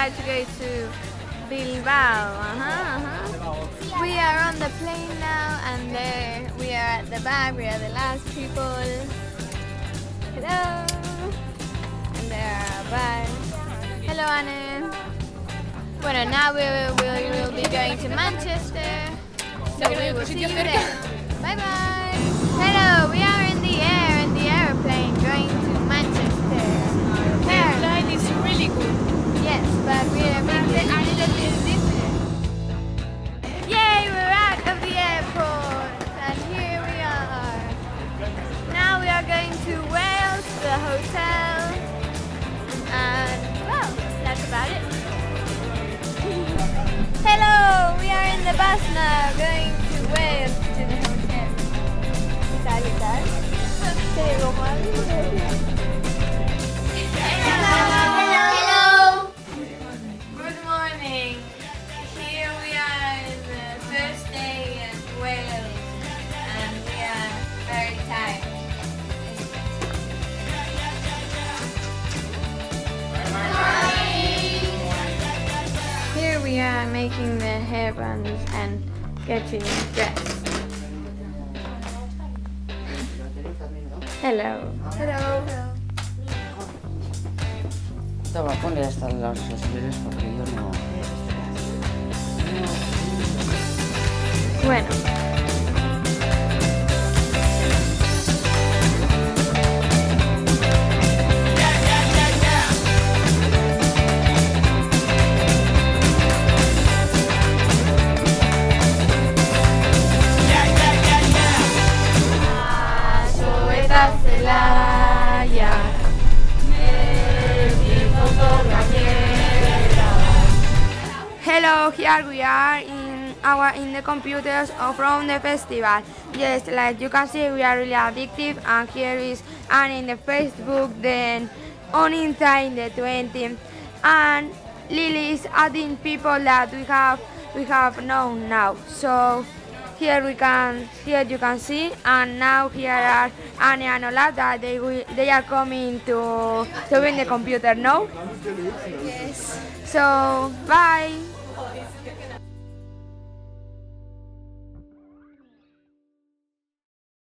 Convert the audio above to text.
about to go to Bilbao. We are on the plane now, and there we are at the back. We are the last people. Hello. And there are back. Hello, Anne. Well, now we will be going to Manchester. So we will see you there. Bye bye. Hello, we are in the airplane going to Manchester. The flight is really good. Yes, but we are a little bit different. Yay, we're out of the airport, and here we are. Now we are going to Wales, to the hotel, and well, that's about it. Hello, we are in the bus now, going to Wales, to the hotel. ¿Qué tal? ¿Te digo mal? Hello. Good morning. Here we are in the first day in Wales, and we are very tired. Here we are making the hairbands and getting dressed. Hello. Hello. Te voy a poner hasta los sostenibles porque yo no... Bueno. Hello, here we are in the computers from the festival. Yes, like you can see, we are really addictive, and here is and in the Facebook, then on inside the 20, and Lily is adding people that we have known now. So here you can see, and now here are Annie and Olaf that they are coming to win the computer now. Yes. So bye.